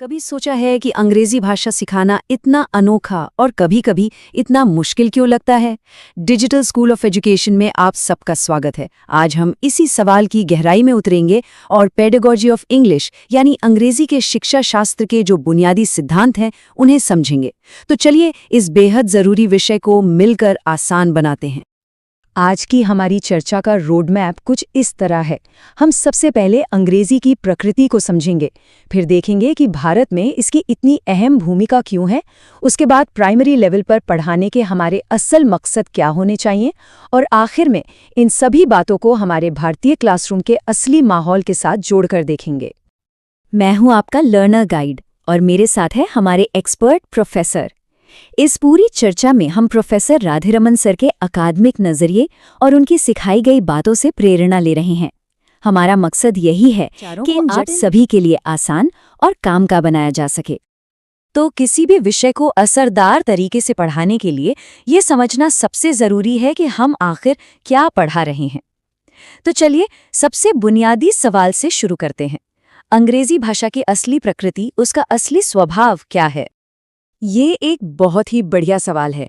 कभी सोचा है कि अंग्रेजी भाषा सिखाना इतना अनोखा और कभी-कभी इतना मुश्किल क्यों लगता है? डिजिटल स्कूल ऑफ एजुकेशन में आप सबका स्वागत है। आज हम इसी सवाल की गहराई में उतरेंगे और पेडागोजी ऑफ इंग्लिश यानी अंग्रेजी के शिक्षा शास्त्र के जो बुनियादी सिद्धांत हैं उन्हें समझेंगे। तो चलिए इस बेहद जरूरी विषय को मिलकर आसान बनाते हैं। आज की हमारी चर्चा का रोड मैप कुछ इस तरह है। हम सबसे पहले अंग्रेजी की प्रकृति को समझेंगे, फिर देखेंगे कि भारत में इसकी इतनी अहम भूमिका क्यों है, उसके बाद प्राइमरी लेवल पर पढ़ाने के हमारे असल मकसद क्या होने चाहिए, और आखिर में इन सभी बातों को हमारे भारतीय क्लासरूम के असली माहौल के साथ जोड़कर देखेंगे। मैं हूं आपका लर्नर गाइड और मेरे साथ है हमारे एक्सपर्ट प्रोफेसर। इस पूरी चर्चा में हम प्रोफेसर राधेरमन सर के अकादमिक नजरिए और उनकी सिखाई गई बातों से प्रेरणा ले रहे हैं। हमारा मकसद यही है कि इन आप सभी के लिए आसान और काम का बनाया जा सके। तो किसी भी विषय को असरदार तरीके से पढ़ाने के लिए ये समझना सबसे जरूरी है कि हम आखिर क्या पढ़ा रहे हैं। तो चलिए सबसे बुनियादी सवाल से शुरू करते हैं। अंग्रेजी भाषा की असली प्रकृति, उसका असली स्वभाव क्या है? ये एक बहुत ही बढ़िया सवाल है।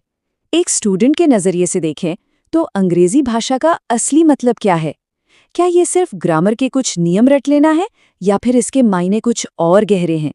एक स्टूडेंट के नज़रिए से देखें तो अंग्रेजी भाषा का असली मतलब क्या है? क्या ये सिर्फ ग्रामर के कुछ नियम रट लेना है या फिर इसके मायने कुछ और गहरे हैं?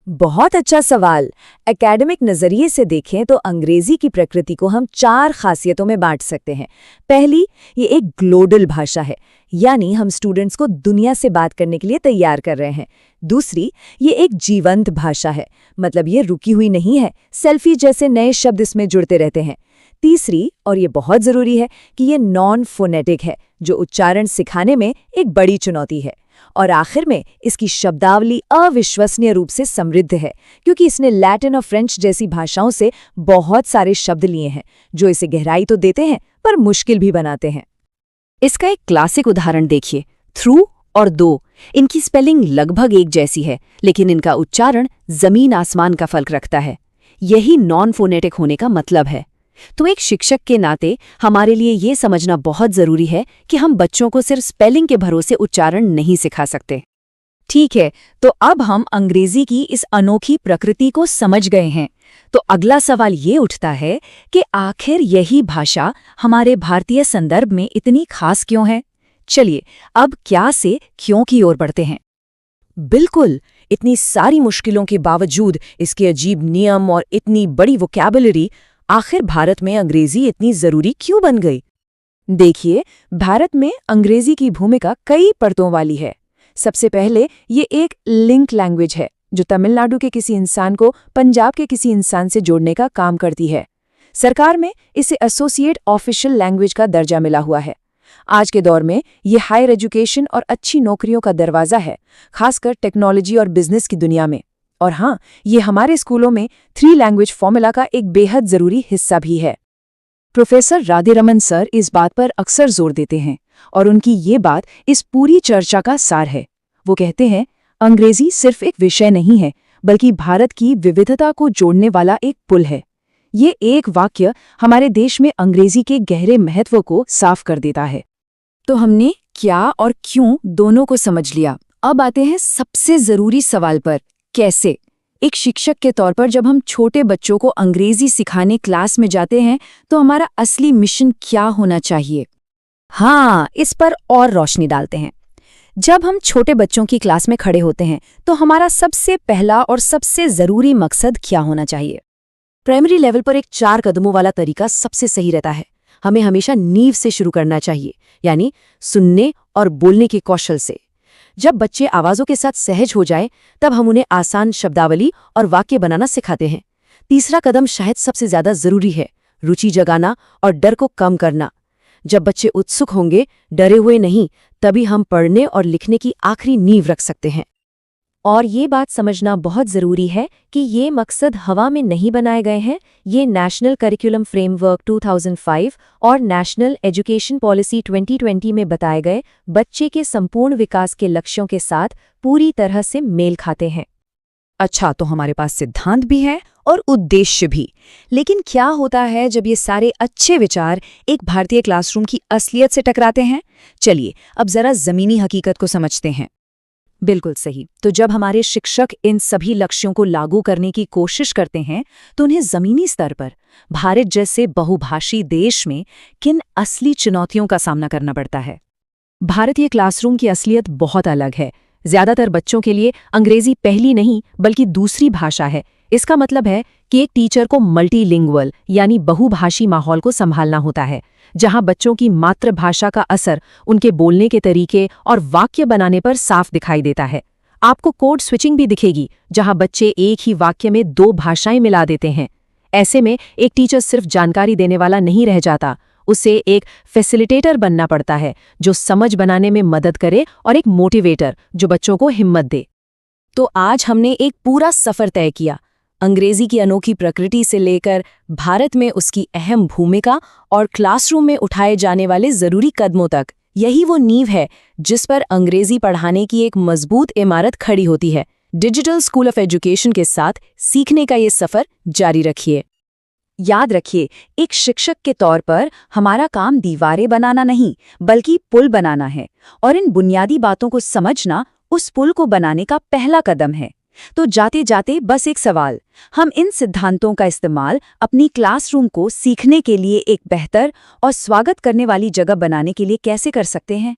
बहुत अच्छा सवाल। एकेडमिक नज़रिए से देखें तो अंग्रेजी की प्रकृति को हम 4 खासियतों में बांट सकते हैं। पहली, ये एक ग्लोबल भाषा है, यानी हम स्टूडेंट्स को दुनिया से बात करने के लिए तैयार कर रहे हैं। दूसरी, ये एक जीवंत भाषा है, मतलब ये रुकी हुई नहीं है, सेल्फी जैसे नए शब्द इसमें जुड़ते रहते हैं। तीसरी, और ये बहुत ज़रूरी है, कि ये नॉन फोनेटिक है, जो उच्चारण सिखाने में एक बड़ी चुनौती है। और आखिर में इसकी शब्दावली अविश्वसनीय रूप से समृद्ध है, क्योंकि इसने लैटिन और फ्रेंच जैसी भाषाओं से बहुत सारे शब्द लिए हैं, जो इसे गहराई तो देते हैं पर मुश्किल भी बनाते हैं। इसका एक क्लासिक उदाहरण देखिए, थ्रू और दो। इनकी स्पेलिंग लगभग एक जैसी है, लेकिन इनका उच्चारण जमीन आसमान का फर्क रखता है। यही नॉन फोनेटिक होने का मतलब है। तो एक शिक्षक के नाते हमारे लिए ये समझना बहुत जरूरी है कि हम बच्चों को सिर्फ स्पेलिंग के भरोसे उच्चारण नहीं सिखा सकते। ठीक है, तो अब हम अंग्रेजी की इस अनोखी प्रकृति को समझ गए हैं। तो अगला सवाल ये उठता है कि आखिर यही भाषा हमारे भारतीय संदर्भ में इतनी खास क्यों है? चलिए अब क्या से क्यों की ओर बढ़ते हैं। बिल्कुल, इतनी सारी मुश्किलों के बावजूद, इसके अजीब नियम और इतनी बड़ी वोकैबुलरी, आखिर भारत में अंग्रेजी इतनी जरूरी क्यों बन गई? देखिए, भारत में अंग्रेजी की भूमिका कई परतों वाली है। सबसे पहले ये एक लिंक लैंग्वेज है, जो तमिलनाडु के किसी इंसान को पंजाब के किसी इंसान से जोड़ने का काम करती है। सरकार में इसे एसोसिएट ऑफिशियल लैंग्वेज का दर्जा मिला हुआ है। आज के दौर में ये हायर एजुकेशन और अच्छी नौकरियों का दरवाज़ा है, खासकर टेक्नोलॉजी और बिजनेस की दुनिया में। और हाँ, ये हमारे स्कूलों में 3 लैंग्वेज फॉर्मूला का एक बेहद ज़रूरी हिस्सा भी है। प्रोफेसर राधेरमन सर इस बात पर अक्सर जोर देते हैं, और उनकी ये बात इस पूरी चर्चा का सार है। वो कहते हैं, अंग्रेजी सिर्फ एक विषय नहीं है, बल्कि भारत की विविधता को जोड़ने वाला एक पुल है। ये एक वाक्य हमारे देश में अंग्रेजी के गहरे महत्व को साफ कर देता है। तो हमने क्या और क्यों दोनों को समझ लिया। अब आते हैं सबसे ज़रूरी सवाल पर, कैसे? एक शिक्षक के तौर पर जब हम छोटे बच्चों को अंग्रेजी सिखाने क्लास में जाते हैं तो हमारा असली मिशन क्या होना चाहिए? हाँ, इस पर और रोशनी डालते हैं। जब हम छोटे बच्चों की क्लास में खड़े होते हैं तो हमारा सबसे पहला और सबसे ज़रूरी मकसद क्या होना चाहिए? प्राइमरी लेवल पर एक 4 कदमों वाला तरीका सबसे सही रहता है। हमें हमेशा नींव से शुरू करना चाहिए, यानी सुनने और बोलने के कौशल से। जब बच्चे आवाज़ों के साथ सहज हो जाए, तब हम उन्हें आसान शब्दावली और वाक्य बनाना सिखाते हैं। तीसरा कदम शायद सबसे ज़्यादा ज़रूरी है, रुचि जगाना और डर को कम करना। जब बच्चे उत्सुक होंगे, डरे हुए नहीं, तभी हम पढ़ने और लिखने की आखिरी नींव रख सकते हैं। और ये बात समझना बहुत ज़रूरी है कि ये मकसद हवा में नहीं बनाए गए हैं। ये नेशनल करिकुलम फ्रेमवर्क 2005 और नेशनल एजुकेशन पॉलिसी 2020 में बताए गए बच्चे के संपूर्ण विकास के लक्ष्यों के साथ पूरी तरह से मेल खाते हैं। अच्छा, तो हमारे पास सिद्धांत भी हैं और उद्देश्य भी। लेकिन क्या होता है जब ये सारे अच्छे विचार एक भारतीय क्लासरूम की असलियत से टकराते हैं? चलिए अब ज़रा ज़मीनी हकीकत को समझते हैं। बिल्कुल सही। तो जब हमारे शिक्षक इन सभी लक्ष्यों को लागू करने की कोशिश करते हैं तो उन्हें जमीनी स्तर पर भारत जैसे बहुभाषी देश में किन असली चुनौतियों का सामना करना पड़ता है? भारतीय क्लासरूम की असलियत बहुत अलग है। ज्यादातर बच्चों के लिए अंग्रेजी पहली नहीं बल्कि दूसरी भाषा है। इसका मतलब है कि एक टीचर को मल्टीलिंगुअल यानी बहुभाषी माहौल को संभालना होता है, जहां बच्चों की मातृभाषा का असर उनके बोलने के तरीके और वाक्य बनाने पर साफ दिखाई देता है। आपको कोड स्विचिंग भी दिखेगी, जहां बच्चे एक ही वाक्य में 2 भाषाएं मिला देते हैं। ऐसे में एक टीचर सिर्फ जानकारी देने वाला नहीं रह जाता, उसे एक फैसिलिटेटर बनना पड़ता है जो समझ बनाने में मदद करे और एक मोटिवेटर जो बच्चों को हिम्मत दे। तो आज हमने एक पूरा सफर तय किया, अंग्रेजी की अनोखी प्रकृति से लेकर भारत में उसकी अहम भूमिका और क्लासरूम में उठाए जाने वाले जरूरी कदमों तक। यही वो नींव है जिस पर अंग्रेजी पढ़ाने की एक मजबूत इमारत खड़ी होती है। डिजिटल स्कूल ऑफ एजुकेशन के साथ सीखने का ये सफर जारी रखिए। याद रखिए, एक शिक्षक के तौर पर हमारा काम दीवारें बनाना नहीं बल्कि पुल बनाना है, और इन बुनियादी बातों को समझना उस पुल को बनाने का पहला कदम है। तो जाते जाते बस एक सवाल, हम इन सिद्धांतों का इस्तेमाल अपनी क्लासरूम को सीखने के लिए एक बेहतर और स्वागत करने वाली जगह बनाने के लिए कैसे कर सकते हैं?